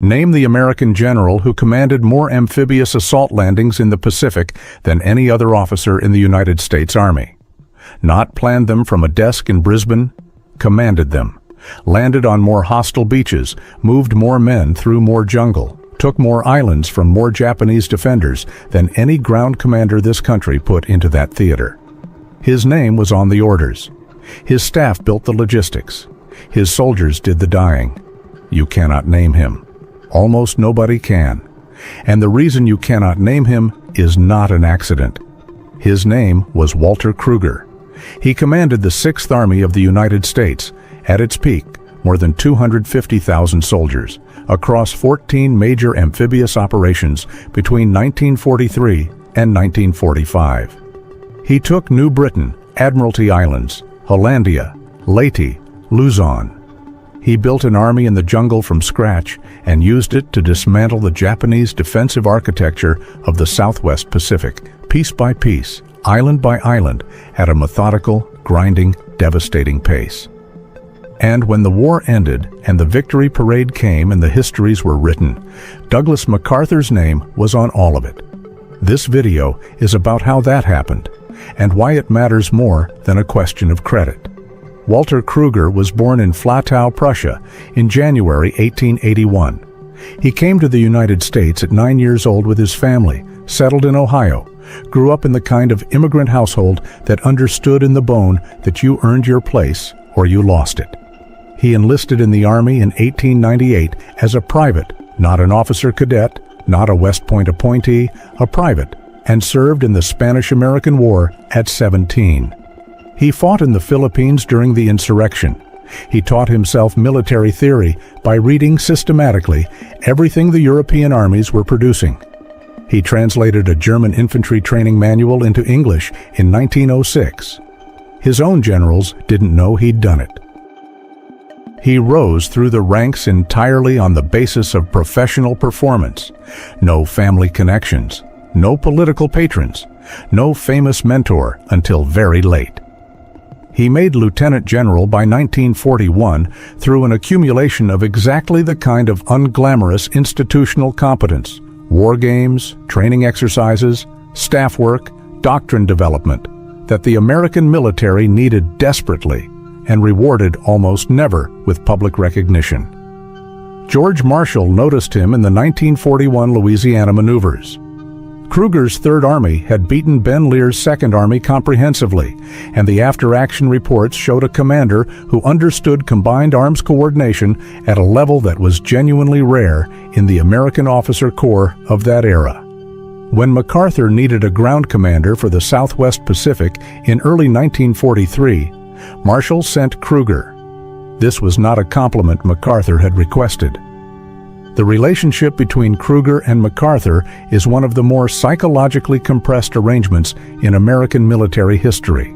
Name the American general who commanded more amphibious assault landings in the Pacific than any other officer in the United States Army. Not planned them from a desk in Brisbane, commanded them. Landed on more hostile beaches, moved more men through more jungle, took more islands from more Japanese defenders than any ground commander this country put into that theater. His name was on the orders. His staff built the logistics. His soldiers did the dying. You cannot name him. Almost nobody can. And the reason you cannot name him is not an accident. His name was Walter Krueger. He commanded the 6th Army of the United States, at its peak, more than 250,000 soldiers, across 14 major amphibious operations between 1943 and 1945. He took New Britain, Admiralty Islands, Hollandia, Leyte, Luzon. He built an army in the jungle from scratch and used it to dismantle the Japanese defensive architecture of the Southwest Pacific, piece by piece, island by island, at a methodical, grinding, devastating pace. And when the war ended and the victory parade came and the histories were written, Douglas MacArthur's name was on all of it. This video is about how that happened and why it matters more than a question of credit. Walter Krueger was born in Flatau, Prussia, in January 1881. He came to the United States at 9 years old with his family, settled in Ohio, grew up in the kind of immigrant household that understood in the bone that you earned your place or you lost it. He enlisted in the Army in 1898 as a private, not an officer cadet, not a West Point appointee, a private, and served in the Spanish-American War at 17. He fought in the Philippines during the insurrection. He taught himself military theory by reading systematically everything the European armies were producing. He translated a German infantry training manual into English in 1906. His own generals didn't know he'd done it. He rose through the ranks entirely on the basis of professional performance. No family connections, no political patrons, no famous mentor until very late. He made lieutenant general by 1941 through an accumulation of exactly the kind of unglamorous institutional competence: war games, training exercises, staff work, doctrine development that the American military needed desperately and rewarded almost never with public recognition. George Marshall noticed him in the 1941 Louisiana maneuvers. Krueger's 3rd Army had beaten Ben Lear's 2nd Army comprehensively, and the after-action reports showed a commander who understood combined arms coordination at a level that was genuinely rare in the American officer corps of that era. When MacArthur needed a ground commander for the Southwest Pacific in early 1943, Marshall sent Krueger. This was not a compliment MacArthur had requested. The relationship between Krueger and MacArthur is one of the more psychologically compressed arrangements in American military history.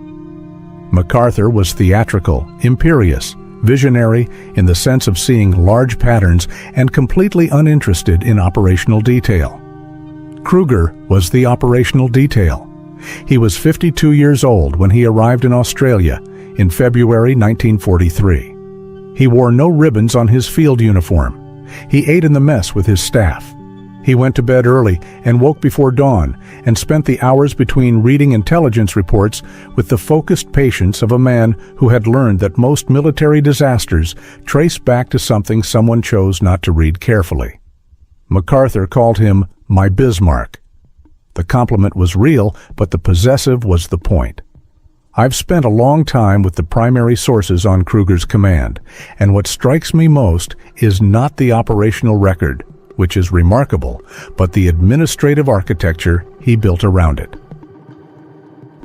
MacArthur was theatrical, imperious, visionary in the sense of seeing large patterns and completely uninterested in operational detail. Krueger was the operational detail. He was 52 years old when he arrived in Australia in February 1943. He wore no ribbons on his field uniform. He ate in the mess with his staff. He went to bed early and woke before dawn and spent the hours between reading intelligence reports with the focused patience of a man who had learned that most military disasters trace back to something someone chose not to read carefully. MacArthur called him my Bismarck. The compliment was real, but the possessive was the point. I've spent a long time with the primary sources on Krueger's command, and what strikes me most is not the operational record, which is remarkable, but the administrative architecture he built around it.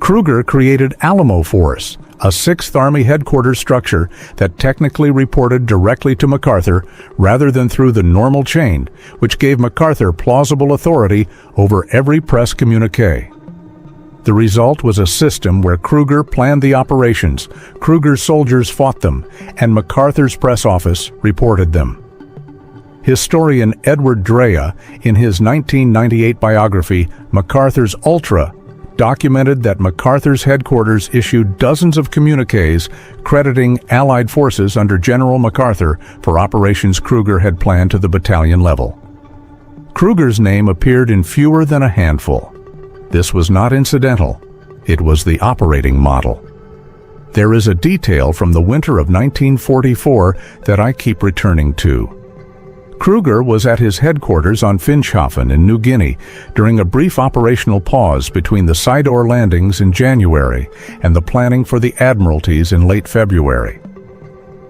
Krueger created Alamo Force, a 6th Army headquarters structure that technically reported directly to MacArthur rather than through the normal chain, which gave MacArthur plausible authority over every press communiqué. The result was a system where Krueger planned the operations, Krueger's soldiers fought them, and MacArthur's press office reported them. Historian Edward Drea, in his 1998 biography, MacArthur's Ultra, documented that MacArthur's headquarters issued dozens of communiqués crediting Allied forces under General MacArthur for operations Krueger had planned to the battalion level. Krueger's name appeared in fewer than a handful. This was not incidental. It was the operating model. There is a detail from the winter of 1944 that I keep returning to. Krueger was at his headquarters on Finschhafen in New Guinea during a brief operational pause between the Sidor landings in January and the planning for the Admiralties in late February.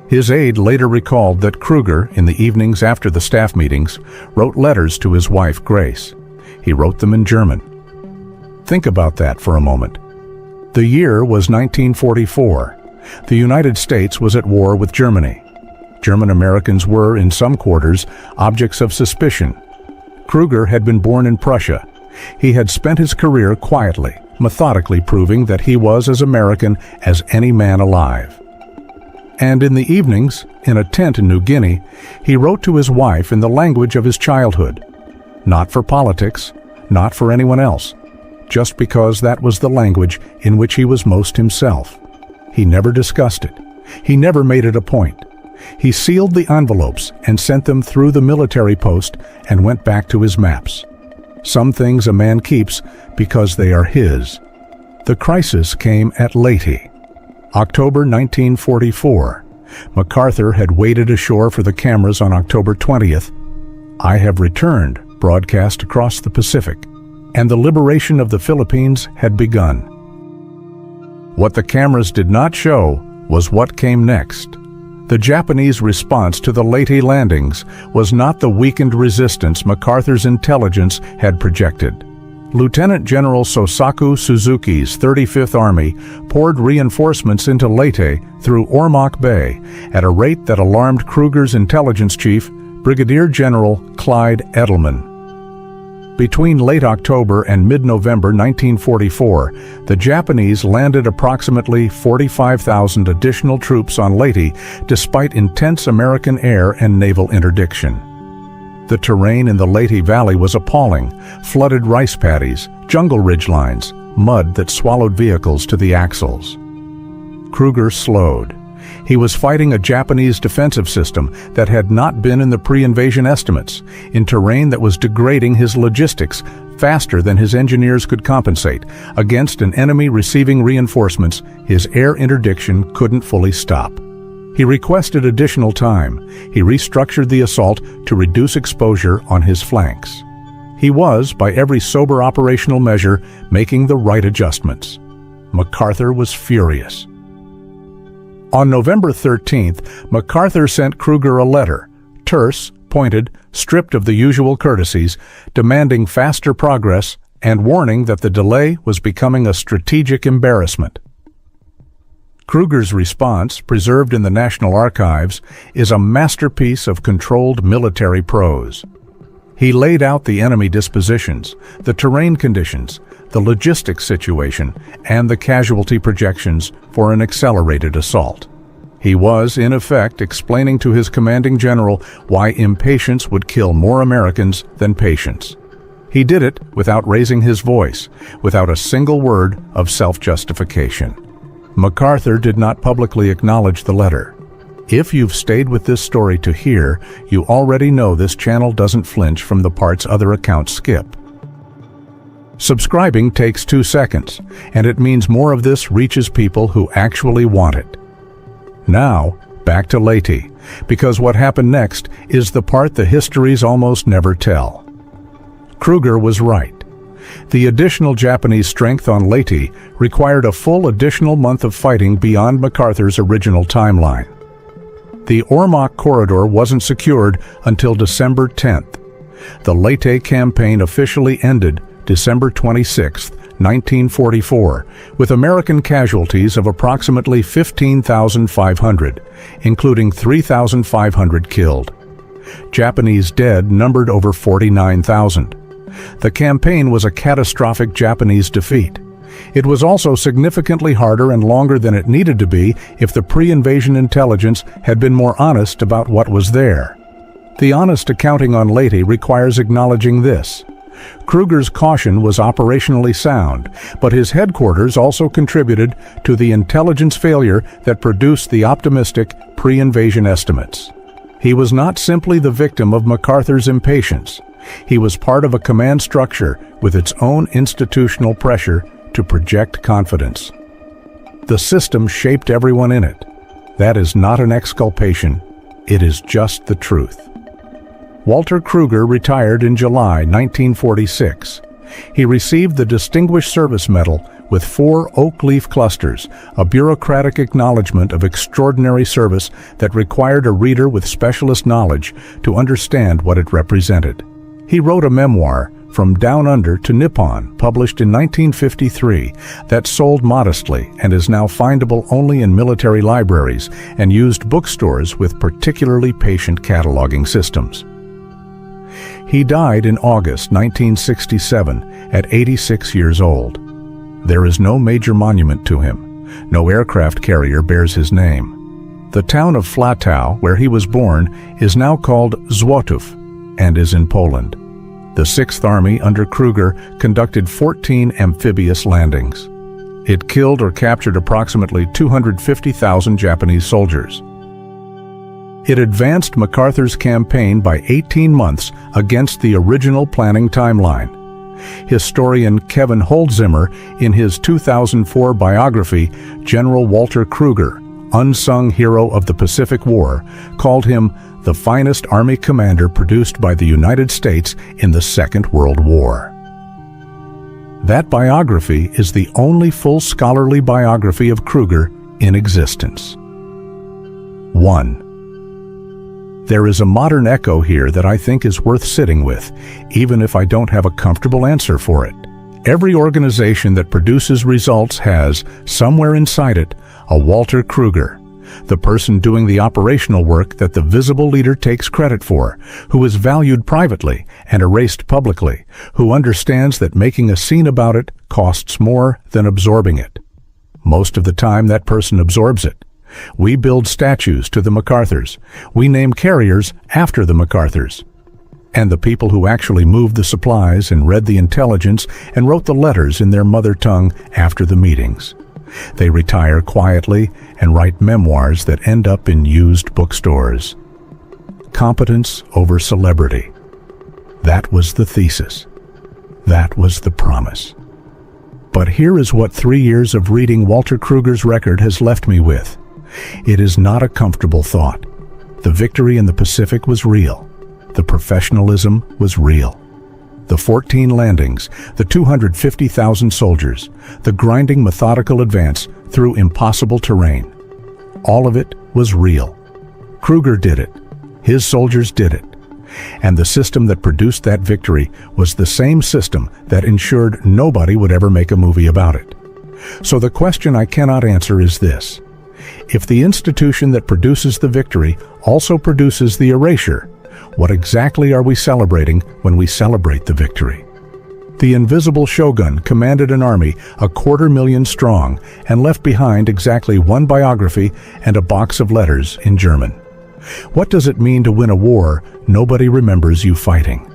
His aide later recalled that Krueger, in the evenings after the staff meetings, wrote letters to his wife, Grace. He wrote them in German. Think about that for a moment. The year was 1944. The United States was at war with Germany. German Americans were, in some quarters, objects of suspicion. Krueger had been born in Prussia. He had spent his career quietly, methodically proving that he was as American as any man alive. And in the evenings, in a tent in New Guinea, he wrote to his wife in the language of his childhood. Not for politics, not for anyone else, just because that was the language in which he was most himself. He never discussed it. He never made it a point. He sealed the envelopes and sent them through the military post and went back to his maps. Some things a man keeps because they are his. The crisis came at Leyte, October 1944. MacArthur had waded ashore for the cameras on October 20th. "I have returned," broadcast across the Pacific, and the liberation of the Philippines had begun. What the cameras did not show was what came next. The Japanese response to the Leyte landings was not the weakened resistance MacArthur's intelligence had projected. Lieutenant General Sosaku Suzuki's 35th Army poured reinforcements into Leyte through Ormoc Bay at a rate that alarmed Krueger's intelligence chief, Brigadier General Clyde Edelman. Between late October and mid-November 1944, the Japanese landed approximately 45,000 additional troops on Leyte despite intense American air and naval interdiction. The terrain in the Leyte Valley was appalling: flooded rice paddies, jungle ridgelines, mud that swallowed vehicles to the axles. Krueger slowed. He was fighting a Japanese defensive system that had not been in the pre-invasion estimates, in terrain that was degrading his logistics faster than his engineers could compensate. Against an enemy receiving reinforcements, his air interdiction couldn't fully stop. He requested additional time. He restructured the assault to reduce exposure on his flanks. He was, by every sober operational measure, making the right adjustments. MacArthur was furious. On November 13th, MacArthur sent Krueger a letter, terse, pointed, stripped of the usual courtesies, demanding faster progress and warning that the delay was becoming a strategic embarrassment. Krueger's response, preserved in the National Archives, is a masterpiece of controlled military prose. He laid out the enemy dispositions, the terrain conditions, the logistics situation, and the casualty projections for an accelerated assault. He was, in effect, explaining to his commanding general why impatience would kill more Americans than patience. He did it without raising his voice, without a single word of self-justification. MacArthur did not publicly acknowledge the letter. If you've stayed with this story to here, you already know this channel doesn't flinch from the parts other accounts skip. Subscribing takes 2 seconds, and it means more of this reaches people who actually want it. Now, back to Leyte, because what happened next is the part the histories almost never tell. Krueger was right. The additional Japanese strength on Leyte required a full additional month of fighting beyond MacArthur's original timeline. The Ormoc corridor wasn't secured until December 10th. The Leyte campaign officially ended December 26, 1944, with American casualties of approximately 15,500, including 3,500 killed. Japanese dead numbered over 49,000. The campaign was a catastrophic Japanese defeat. It was also significantly harder and longer than it needed to be if the pre-invasion intelligence had been more honest about what was there. The honest accounting on Leyte requires acknowledging this. Krueger's caution was operationally sound, but his headquarters also contributed to the intelligence failure that produced the optimistic pre-invasion estimates. He was not simply the victim of MacArthur's impatience. He was part of a command structure with its own institutional pressure to project confidence. The system shaped everyone in it. That is not an exculpation. It is just the truth. Walter Krueger retired in July 1946. He received the Distinguished Service Medal with 4 oak leaf clusters, a bureaucratic acknowledgement of extraordinary service that required a reader with specialist knowledge to understand what it represented. He wrote a memoir, From Down Under to Nippon, published in 1953, that sold modestly and is now findable only in military libraries and used bookstores with particularly patient cataloging systems. He died in August 1967 at 86 years old. There is no major monument to him. No aircraft carrier bears his name. The town of Flatau, where he was born, is now called Złotów and is in Poland. The 6th Army under Krueger conducted 14 amphibious landings. It killed or captured approximately 250,000 Japanese soldiers. It advanced MacArthur's campaign by 18 months against the original planning timeline. Historian Kevin Holdzimmer, in his 2004 biography, General Walter Krueger, Unsung Hero of the Pacific War, called him the finest Army commander produced by the United States in the Second World War. That biography is the only full scholarly biography of Krueger in existence. 1. There is a modern echo here that I think is worth sitting with, even if I don't have a comfortable answer for it. Every organization that produces results has, somewhere inside it, a Walter Krueger, the person doing the operational work that the visible leader takes credit for, who is valued privately and erased publicly, who understands that making a scene about it costs more than absorbing it. Most of the time that person absorbs it. We build statues to the MacArthurs. We name carriers after the MacArthurs. And the people who actually moved the supplies and read the intelligence and wrote the letters in their mother tongue after the meetings. They retire quietly and write memoirs that end up in used bookstores. Competence over celebrity. That was the thesis. That was the promise. But here is what 3 years of reading Walter Krueger's record has left me with. It is not a comfortable thought. The victory in the Pacific was real. The professionalism was real. The 14 landings, the 250,000 soldiers, the grinding methodical advance through impossible terrain. All of it was real. Krueger did it. His soldiers did it. And the system that produced that victory was the same system that ensured nobody would ever make a movie about it. So the question I cannot answer is this. If the institution that produces the victory also produces the erasure, what exactly are we celebrating when we celebrate the victory? The invisible shogun commanded an army 250,000 strong and left behind exactly one biography and a box of letters in German. What does it mean to win a war nobody remembers you fighting?